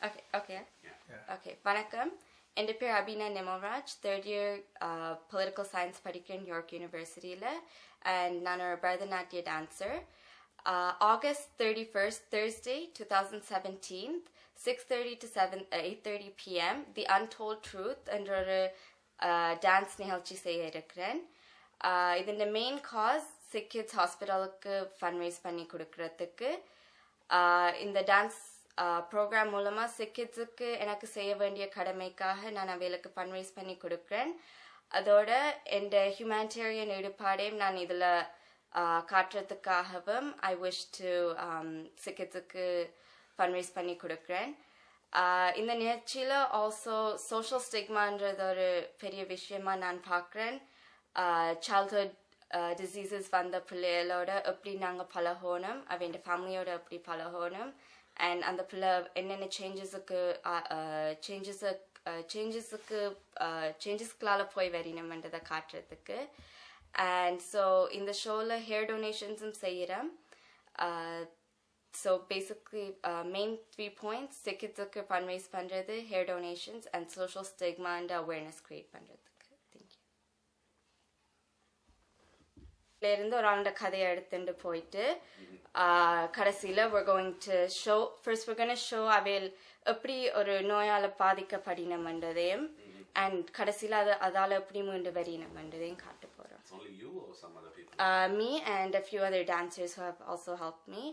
Okay. Okay. Vanakkam. என் பேர் Abina Nemalraj, third year political science படிக்கிறேன் York University and நான் ஒரு பரதநாட்டிய dancer. August 31st, Thursday, 2017, 6:30 to 8:30 p.m. The Untold Truth என்ற ஒரு dance நிகழ்ச்சி செய்ய இருக்கிறேன். இதன் main cause sick kids hospitalக்கு fundraise பண்ணி கொடுக்கிறதுக்கு இந்த dance program மூலமா sick kidsக்கு எனக்கு செய்ய வேண்டிய கடமைக்காக நான் அவைகளுக்கு fundraise பண்ணி கொடுக்கிறேன். அதோட இந்த humanitarian ஈடுபாடையும் நான் இதுல காட்டுறதுக்காகவும் I wish to sick kidsக்கு fundraise பண்ணி கொடுக்கிறேன். இந்த நிகழ்ச்சியில also social stigmaன்றது ஒரு பெரிய விஷயமா நான் பார்க்கிறேன். childhood diseases வந்த பிள்ளைகளோட எப்படி நாங்க பழகணும், அவன் ஃபேமிலியோட எப்படி பழகணும், and அந்த பிள்ளை என்னென்ன changesக்குள்ளால போய் வரணும்ன்றதை காட்டுறதுக்கு. And so இந்த ஷோல hair donations செய்யறோம். So basically main 3 points, sick kidsக்கு fundraise பண்றது, hair donations and social stigma and awareness create பண்றதுக்கு. Thank you. இருந்து ஒரு ஆண்ட கதையை எடுத்துட்டு போயிட்டு கடைசியில we're going to show அவையில் எப்படி ஒரு நோயால பாதிக்கப்படினம்ன்றதையும் and கடைசியில அதால எப்படி மீண்டு வரணும்ன்றதையும் காட்ட போறோம். Only you or some other people? Me and a few other dancers who have also helped me,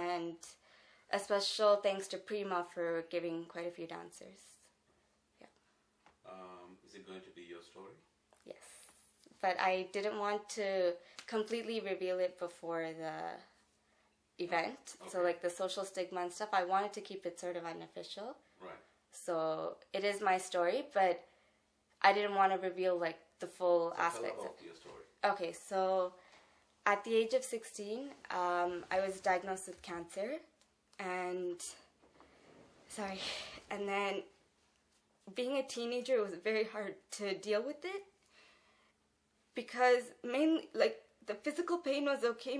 and a special thanks to Prima for giving quite a few dancers. Yeah. Is it going to be your story? Yes, but I didn't want to completely reveal it before the event. Okay. So like the social stigma and stuff, I wanted to keep it sort of unofficial. Right. So it is my story, but I didn't want to reveal like the full aspects of of your story. Okay, so at the age of 16, I was diagnosed with cancer, and then being a teenager was very hard to deal with it, because mainly like the physical pain was okay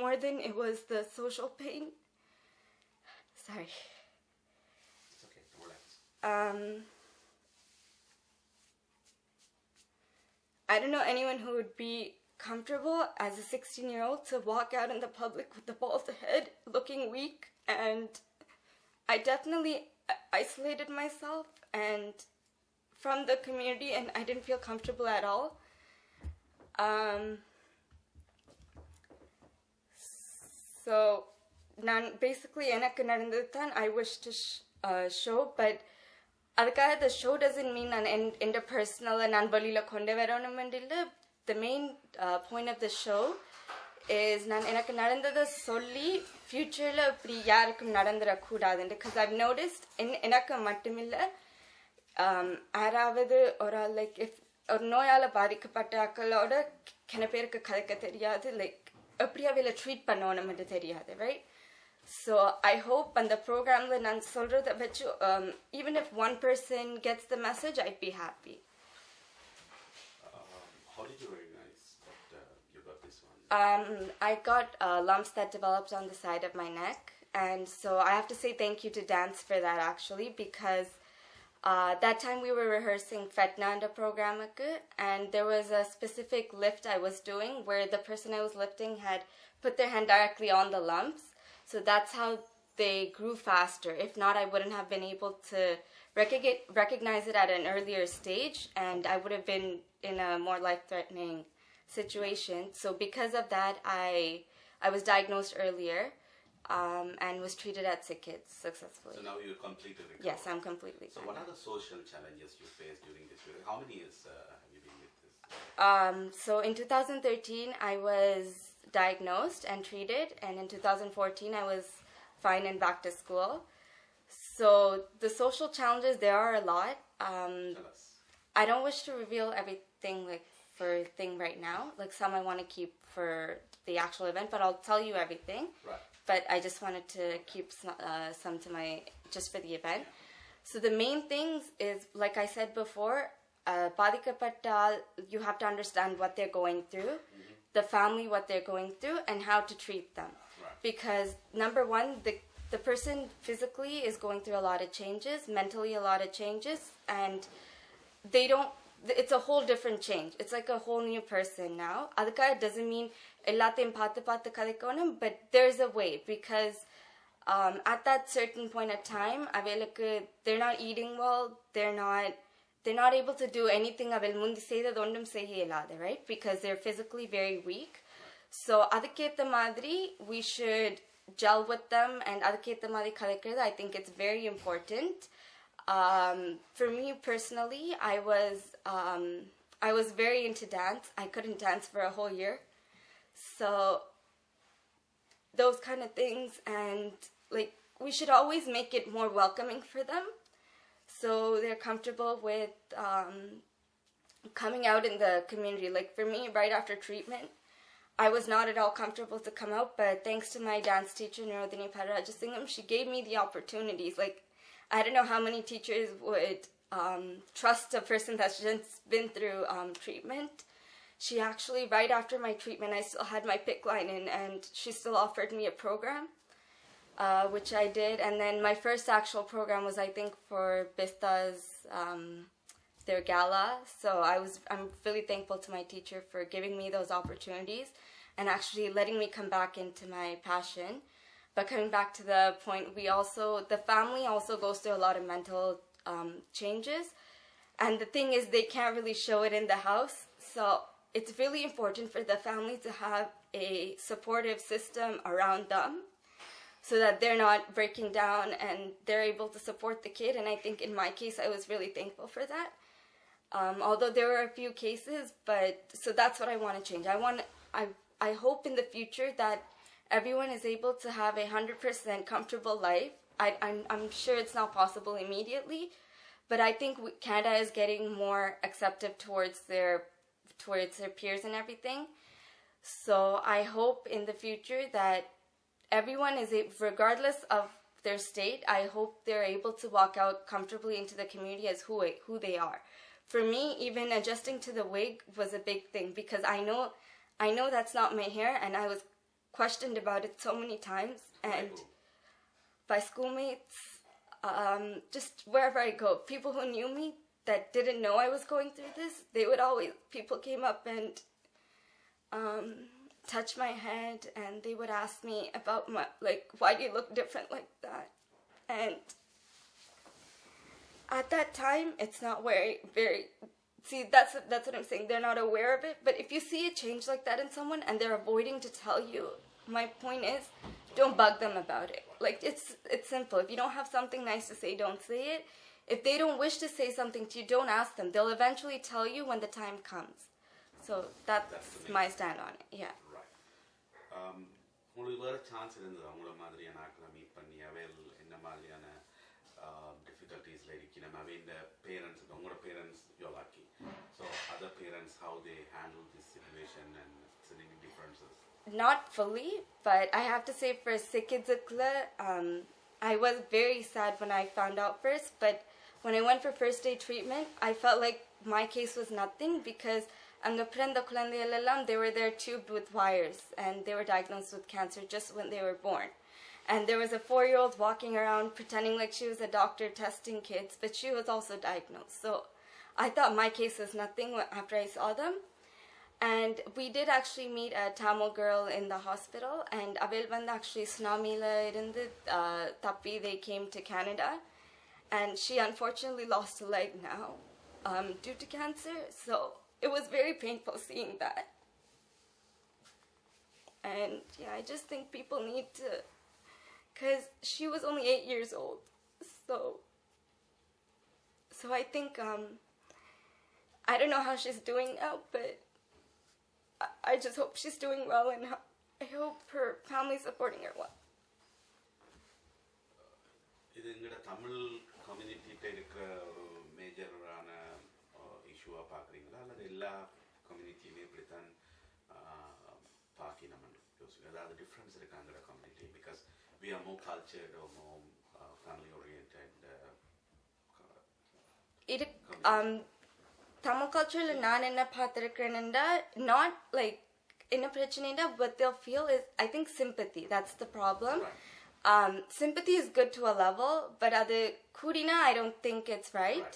more than it was the social pain. Sorry. It's okay, relax. I don't know anyone who would be comfortable as a 16-year-old to walk out in the public with the bald head, looking weak, and I definitely isolated myself and from the community, and I didn't feel comfortable at all. So, basically, எனக்கு நடந்தது தான் I wish to show, but அதுக்காக the show doesn't mean நான் எந்த personal நான் வெளியில கொண்டு வரணும்னு இல்லை. The main point of the show is நான் எனக்கு நடந்ததை சொல்லி futureல இப்படி யாருக்கும் நடந்துடக்கூடாதுன்னு, because I've noticed எனக்கு மட்டுமில்லை யாராவது ஒரு like if ஒரு நோயால பாதிக்கப்பட்ட ஆக்களோட கிண பேருக்கு கதைக்க தெரியாது, like எப்படி அவையில ட்ரீட் பண்ணணும்னு தெரியாது, right? So I hope on the program நான் சொல்றதை வச்சு even if one person gets the message, I'd be happy. How did you recognize that you got this one? I got lumps that developed on the side of my neck, and so I have to say thank you to dance for that actually, because that time we were rehearsing Fetna and a program, and there was a specific lift I was doing where the person I was lifting had put their hand directly on the lumps. So that's how they grew faster. If not, I wouldn't have been able to recognize it at an earlier stage, and I would have been in a more life-threatening situation. So because of that, I was diagnosed earlier and was treated at Sick Kids successfully. So now you're completely recovered? Yes, I'm completely So what are the social challenges you faced during this period? How many years have you been with this? So in 2013, I was diagnosed and treated, and in 2014 I was fine and back to school. So the social challenges, there are a lot. Tell us. I don't wish to reveal everything like for thing right now, like some I want to keep for the actual event, but I'll tell you everything. Right. But I just wanted to keep some to my just for the event. So the main things is, like I said before, பாதிக்கப்பட்டால் you have to understand what they're going through, the family what they're going through, and how to treat them. Right. Because number one, the person physically is going through a lot of changes, mentally a lot of changes, and it's a whole different change. It's like a whole new person now. Adhika doesn't mean ellathayum paathu kadaikonum, but there's a way, because at that certain point of time, they're not eating well, they're not able to do anything right? Because they're physically very weak. So aduketa madri, we should gel with them, and aduketa madri kadaikirathu, I think it's very important. For me personally, I was very into dance. I couldn't dance for a whole year. So those kind of things, and like we should always make it more welcoming for them, so they're comfortable with coming out in the community. Like for me, right after treatment, I was not at all comfortable to come out, but thanks to my dance teacher, Nirodhini Parajasingam, she gave me the opportunities. Like, I don't know how many teachers would trust a person that's just been through treatment. She actually, right after my treatment, I still had my PIC line in, and she still offered me a program, which I did. And then my first actual program was, I think, for Bista's, their gala. So I'm really thankful to my teacher for giving me those opportunities and actually letting me come back into my passion. But coming back to the point, the family also goes through a lot of mental changes. And the thing is, they can't really show it in the house. So it's really important for the family to have a supportive system around them so that they're not breaking down and they're able to support the kid. And I think in my case, I was really thankful for that. Although there were a few cases, so that's what I want to change. I hope in the future that everyone is able to have 100% comfortable life. I'm sure it's not possible immediately, but I think Canada is getting more acceptive towards their peers and everything. So I hope in the future that everyone is, regardless of their state, I hope they're able to walk out comfortably into the community as who they are. For me, even adjusting to the wig was a big thing, because I know that's not my hair, and I was questioned about it so many times, and by schoolmates, just wherever I go, people who knew me that didn't know I was going through this, people came up and touched my head, and they would ask me about why do you look different like that? And at that time, it's not very, see, that's what I'm saying, they're not aware of it, but if you see a change like that in someone and they're avoiding to tell you, my point is, don't bug them about it. Like, it's simple. If you don't have something nice to say, don't say it. If they don't wish to say something to you, don't ask them. They'll eventually tell you when the time comes. So that's my stand on it, yeah. Right. உங்களுக்கு வேறு chance இருந்தது அவங்கள மாதிரியான ஆக்களை meet பண்ணி அவையில் என்ன மாதிரியான difficulties இருக்கணும் அவையின் பேரண்ட்ஸ் உங்களோட parents you're lucky. So other parents, how they handle this situation and any differences? Not fully, but I have to say for Sikizukla, I was very sad when I found out first, but when I went for first day treatment, I felt like my case was nothing, because they were there tubed with wires, and they were diagnosed with cancer just when they were born. And there was a 4-year-old walking around pretending like she was a doctor testing kids, but she was also diagnosed. So I thought my case was nothing after I saw them. And we did actually meet a Tamil girl in the hospital, and avel vand actually Snamila irundu tappi they came to Canada, and she unfortunately lost a leg now due to cancer. So it was very painful seeing that. And yeah, I just think people need to, because she was only 8 years old, so I think I don't know how she's doing now, but I just hope she's doing well, and I hope her family's supporting her well. இது எங்கட தமிழ் கம்யூனிட்டிட்ட இருக்கிற ஒரு மேஜரான இஷ்யூவா பார்க்குறீங்களா, அல்லது எல்லா கம்யூனிட்டியுமே இப்படித்தான் பார்க்கணும்னு யோசிக்க, அதாவது டிஃப்ரென்ஸ் இருக்காங்கிற community, because we are more cultured or more family oriented. Tamil culture நான் என்ன பார்த்திருக்கிறேன்னா, not like என்ன பிரச்சனைனா, what they'll feel is, I think, sympathy. That's the problem. Right. sympathy is good to a level, but adu kudina I don't think it's right.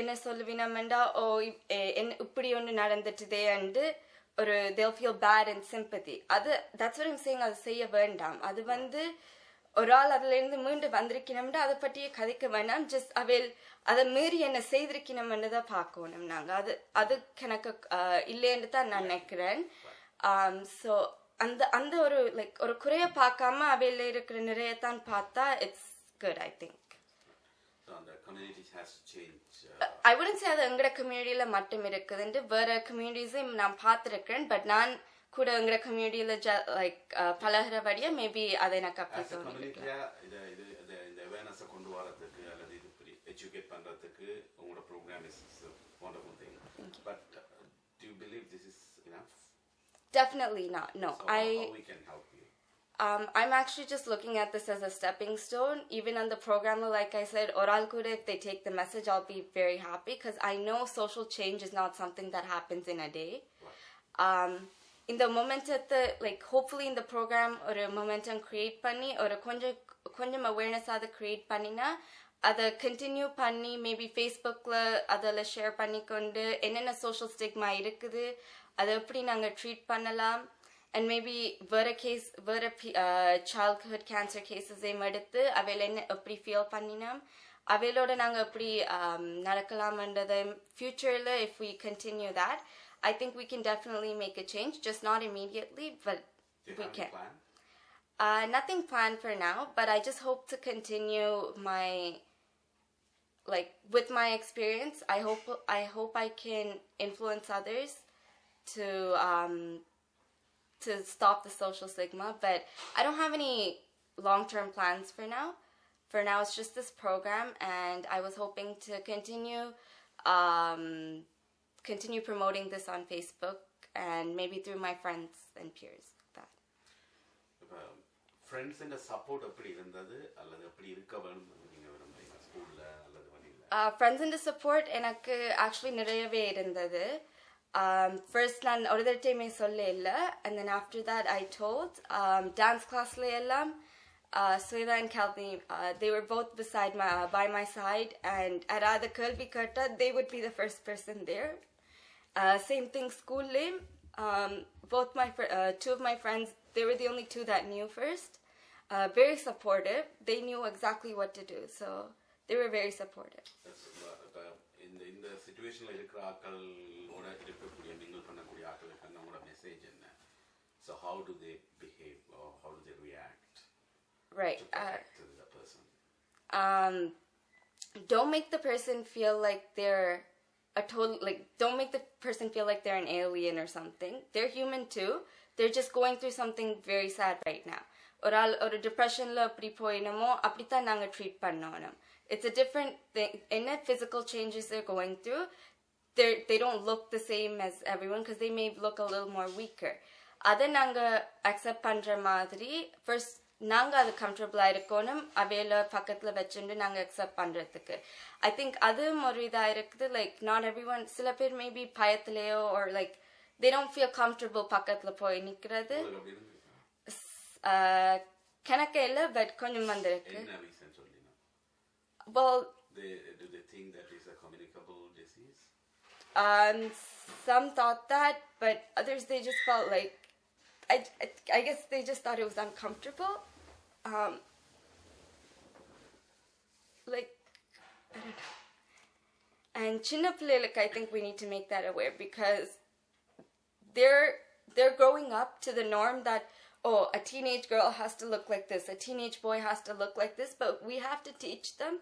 என்ன சொல்லுவீனமெண்டா இப்படி ஒன்று நடந்துட்டுதே and ஒரு they'll feel bad and sympathy. That's what I'm saying, அது செய்ய வேண்டாம். அது ஒரு ஆள் அதுல இருந்து மீண்டு வந்திருக்கணும்னா அதை பற்றியே கதைக்க வேண்டாம். ஜஸ்ட் அதை மீறி என்ன செய்திருக்கணும்னு தான் பார்க்கணும் நாங்க. அது எனக்கு இல்லைன்னு தான் நான் நினைக்கிறேன். ஸோ அந்த ஒரு குறைய பார்க்காம அவையில இருக்கிற நிறையத்தான் பார்த்தா it's good, I think. The community has to change. I wouldn't say அது எங்கட கம்யூனிட்டியில மட்டும் இருக்குதுன்னு வேற கம்யூனிட்டிஸையும் நான் பார்த்துருக்கேன். பட் நான் கூட எங்கட கம்யூனிட்டியில பழகிறபடியா மேபி அதை எனக்கு அப்படி தோணிருக்கேன். இந்த அவேர்னஸை கொண்டு வரதுக்கு அல்லது இது எஜுகேட் பண்றதுக்கு உங்களோட programme is wonderful thing. But do you believe this is enough? Definitely not. No. So how we can help you? I'm actually just looking at this as a stepping stone. Even on the program, like I said, oral kuda, if they take the message, I'll be very happy because I know social change is not something that happens in a day. In the momentum, hopefully in the program, or a momentum create panni, or a konjam awareness ada create pannina, ada continue panni, maybe Facebook la adala share panni kondu, enna social stigma irukkudu, ada eppadi nanga treat pannalam. And maybe childhood cancer cases எடுத்து அவையில என்ன எப்படி feel பண்ணினோம் அவையிலோட நாங்க எப்படி நடக்கலாம்ன்றதை ஃபியூச்சர்ல if we continue that I think we can definitely make a change, just not immediately, but we can. Nothing planned for now, but I just hope to continue with my experience. I hope I can influence others to stop the social stigma, but I don't have any long-term plans for now. For now, it's just this program, and I was hoping to continue promoting this on Facebook and maybe through my friends and peers. Friends and the support appadi irundhathu alladhu appadi irukka venum neenga virumbringa school la alladhu vanilla friends and the support enakku actually nirayave irundhathu. First நான் ஒரு தடவை சொல்ல இல்ல, and then after that I told dance classல எல்லாம் Sweda and Kalvi, they were both by my side, and at the கேள்வி கேட்டா they would be the first person there. Same thing school both two of my friends, they were the only two that knew first. Very supportive. They knew exactly what to do, so they were very supportive. In the situation la irukra aakal oda irukkudiya mingle pannakuriya aakalukku namoda message enna, so how do they behave or how do they react right to the person? Don't make the person feel like they're don't make the person feel like they're an alien or something. They're human too. They're just going through something very sad right now. Or depression la appadi poinamo appaditha naanga treat pannonam. It's a different thing. In physical changes they're going through, they don't look the same as everyone because they may look a little more weaker. Adha nanga accept pandra madri first nanga adu comfortable irukonum avela pakkathula vechundu nanga accept pandradhukku. I think adu morida irukku, not everyone, sila per maybe payathleyo or they don't feel comfortable pakkathula poi nikkiradhu. Kanakka illa but konjam vandirukku. Well, do they think that it's a communicable disease? Some thought that, but others they just felt I guess they just thought it was uncomfortable. I don't know. And chinna pillailik, I think we need to make that aware because they're growing up to the norm that a teenage girl has to look like this, a teenage boy has to look like this, but we have to teach them,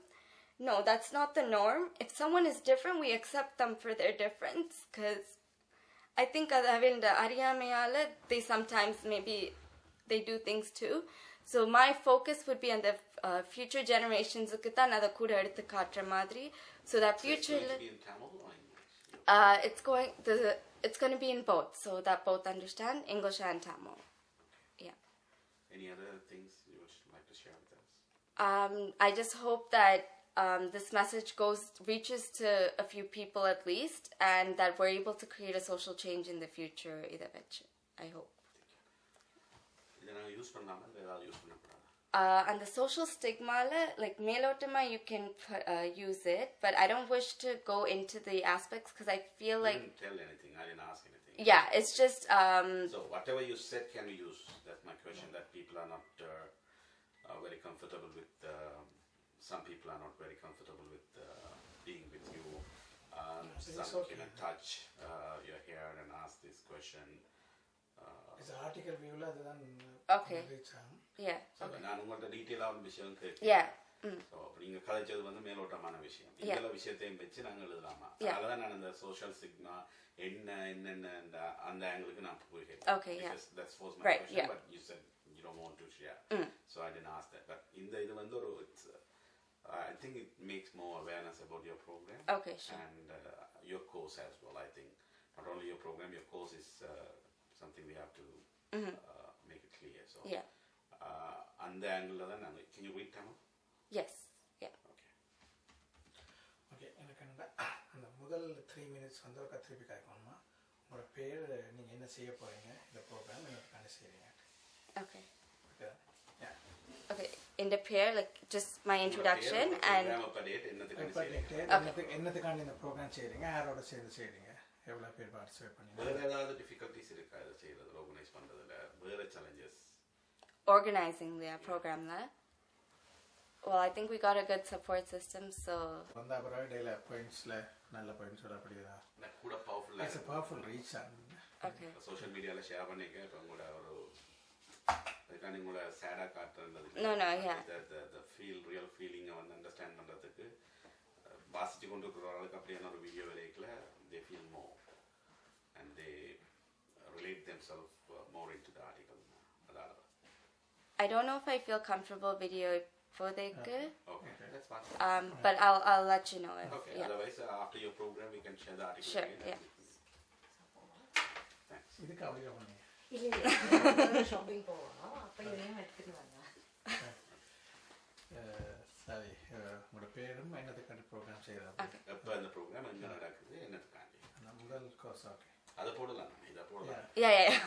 no, that's not the norm. If someone is different, we accept them for their difference, because I think they sometimes maybe they do things too. So my focus would be on the future generations, so that future it's going to be in both, so that both understand English and Tamil. Any other things you would like to share with us? I just hope that this message reaches to a few people at least, and that we're able to create a social change in the future. I hope. இதை நாங்கள் use பண்ணலாமா இல்லை ஏதாவது use பண்ணக்கூடாது? And the social stigma, like melotoma, you can use it, but I don't wish to go into the aspects because I feel like... You didn't tell anything. I didn't ask anything. Yeah, it's just... So whatever you said can we use? That's my question, that people are not very comfortable with... some people are not very comfortable with being with you. Some okay. can touch your hair and ask this question. It's an article view than Okay. Yeah. Okay. நான் உங்கள்ட்ட டீட்டெயிலான விஷயம் Yeah. So நீங்கள் கதைச்சது வந்து மேலோட்டமான விஷயம். இந்த விஷயத்தையும் வச்சு நாங்கள் எழுதலாமா? அதனால நான் இந்த சோஷியல் சிக்மா என்னென்ன அந்த ஆங்கிளுக்கு நான் போகிறேன். Okay, yeah. That's was my Right, question, yeah. but you said you don't want to share. So I didn't ask that. But இந்த இது வந்து ஒரு I think it makes more awareness about your program. Okay, sure. And your course as well, I think. Not only your program, your course is something we have to make it clear. So, Yeah. அந்த angle தான் நாங்கள் can you read Tamil? Yes. Yeah. Okay. Okay, எனக்கு அந்த முதல் 3 minutes வந்து ஒரு திருப்பி கேட்கணுமா? உங்களோட பேர், நீங்கள் என்ன செய்ய போகிறீங்க, இந்த ப்ரோக்ராம் என்னத்துக்கான செய்கிறீங்க? Okay. Okay. Yeah. Okay. In the pair, like just my introduction and... என்னத்துக்கான இந்த ப்ரோக்ராம் செய்கிறீங்க, யாரோட சேர்ந்து செய்கிறீங்க, எவ்வளோ பேர் பார்ட்டிசிபேட் பண்ணீங்க? வேறு ஏதாவது டிஃபிகல்ட்டிஸ் இருக்கா இதை செய்கிறது, ஆர்கனைஸ் பண்ணுறதுல வேறு challenges? Organizing the program, well, I think we got a good support system, so... வந்து அப்புறம் டெய்லி பாயிண்ட்ஸில் நல்ல பாயிண்ட்ஸோட அப்படிதா கூட பவர்ஃபுல்லாக it's powerful reach Okay. Social மீடியாவில் ஷேர் பண்ணிக்க இப்போ கூட ஒரு அதுக்கான உங்களோட சேடாக காட்டுறது No, yeah. the ரியல் ஃபீலிங்கை வந்து அண்டர்ஸ்டாண்ட் பண்ணுறதுக்கு வாசிச்சு கொண்டு இருக்கிற ஆளுக்கு அப்படியான ஒரு video விலைக்கில் they feel more and they relate themselves more into the article. I don't know if I feel comfortable video for the Okay, that's fine. but I'll let you know if... Okay, Yeah. otherwise after your program we can share the article Sure, again. yeah. Thanks. இதுக்கு அப்படியே பண்ணீங்க இல்லை shopping போவோம் அப்போ இதையும் எடுத்துட்டு வாங்க. சரி, உங்களோட பேரும் என்னத்துக்கான ப்ரோக்ராம் செய்கிறாங்க? எப்போ அந்த ப்ரோக்ராம் எங்கே நடக்குது என்னத்துக்காண்டி? முதல் கோர்ஸ். ஓகே, அதை போடலாம், இதை போடலாம். Yeah.